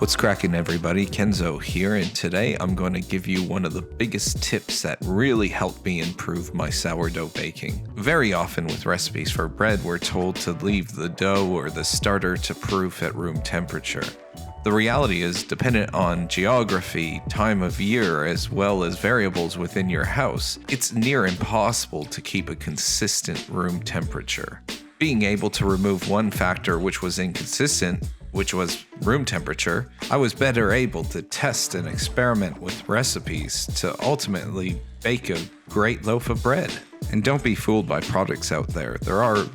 What's cracking, everybody? Kenzo here, and today I'm going to give you one of the biggest tips that really helped me improve my sourdough baking. Very often with recipes for bread, we're told to leave the dough or the starter to proof at room temperature. The reality is, dependent on geography, time of year, as well as variables within your house, it's near impossible to keep a consistent room temperature. Being able to remove one factor which was inconsistent, which was room temperature, I was better able to test and experiment with recipes to ultimately bake a great loaf of bread. And don't be fooled by products out there. There are,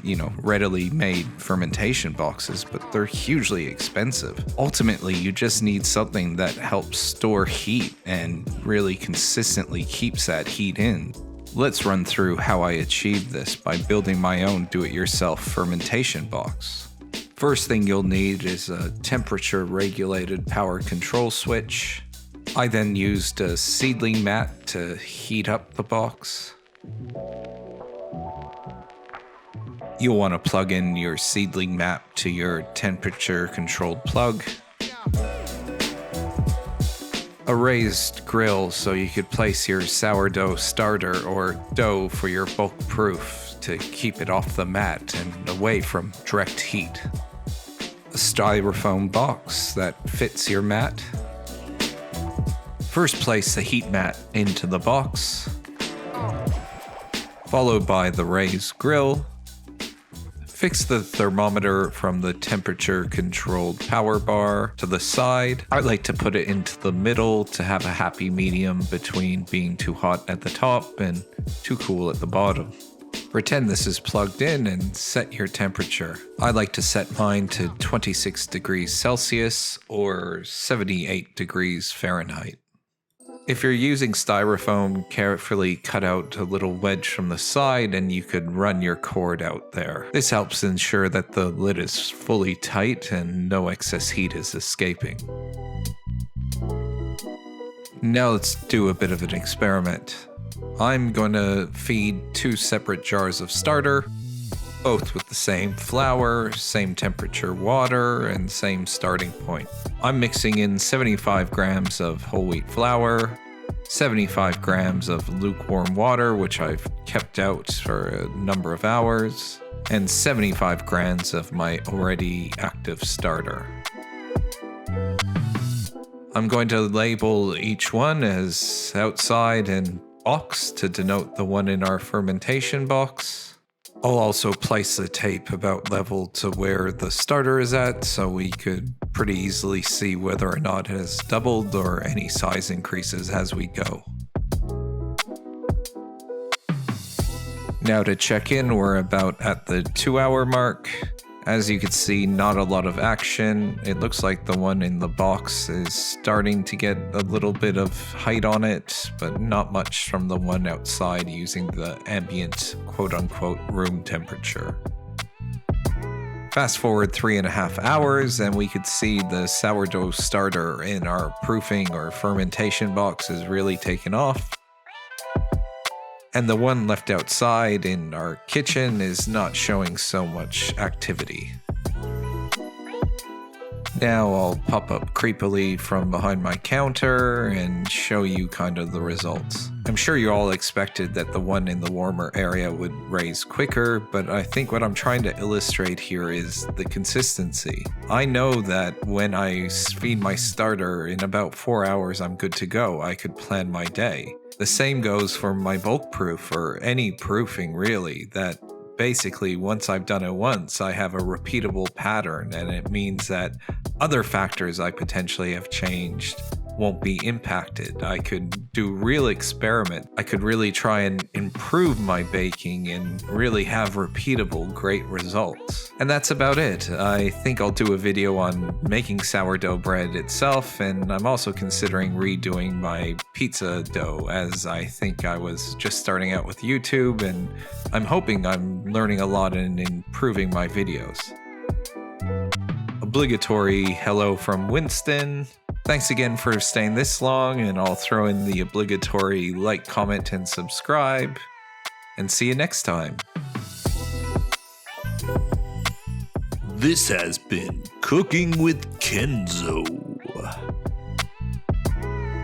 readily made fermentation boxes, but they're hugely expensive. Ultimately, you just need something that helps store heat and really consistently keeps that heat in. Let's run through how I achieved this by building my own do-it-yourself fermentation box. First thing you'll need is a temperature-regulated power control switch. I then used a seedling mat to heat up the box. You'll want to plug in your seedling mat to your temperature-controlled plug. A raised grill so you could place your sourdough starter or dough for your bulk proof to keep it off the mat and away from direct heat. A styrofoam box that fits your mat. First, place the heat mat into the box, followed by the raised grill. Fix the thermometer from the temperature-controlled power bar to the side. I like to put it into the middle to have a happy medium between being too hot at the top and too cool at the bottom. Pretend this is plugged in and set your temperature. I like to set mine to 26 degrees Celsius or 78 degrees Fahrenheit. If you're using styrofoam, carefully cut out a little wedge from the side and you could run your cord out there. This helps ensure that the lid is fully tight and no excess heat is escaping. Now let's do a bit of an experiment. I'm going to feed 2 separate jars of starter, both with the same flour, same temperature water, and same starting point. I'm mixing in 75 grams of whole wheat flour, 75 grams of lukewarm water, which I've kept out for a number of hours, and 75 grams of my already active starter. I'm going to label each one as outside and box to denote the one in our fermentation box. I'll also place the tape about level to where the starter is at so we could pretty easily see whether or not it has doubled or any size increases as we go. Now to check in, we're about at the 2-hour mark. As you can see, not a lot of action. It looks like the one in the box is starting to get a little bit of height on it, but not much from the one outside using the ambient quote-unquote room temperature. Fast forward 3.5 hours and we could see the sourdough starter in our proofing or fermentation box is really taken off. And the one left outside in our kitchen is not showing so much activity. Now I'll pop up creepily from behind my counter and show you kind of the results. I'm sure you all expected that the one in the warmer area would raise quicker, but I think what I'm trying to illustrate here is the consistency. I know that when I feed my starter in about 4 hours, I'm good to go. I could plan my day. The same goes for my bulk proof or any proofing really, that basically once I've done it once, I have a repeatable pattern, and it means that other factors I potentially have changed won't be impacted. I could do real experiment. I could really try and improve my baking and really have repeatable great results. And that's about it. I think I'll do a video on making sourdough bread itself, and I'm also considering redoing my pizza dough, as I think I was just starting out with YouTube, and I'm hoping I'm learning a lot and improving my videos. Obligatory hello from Winston. Thanks again for staying this long, and I'll throw in the obligatory like, comment, and subscribe. And see you next time. This has been Cooking with Kenzo.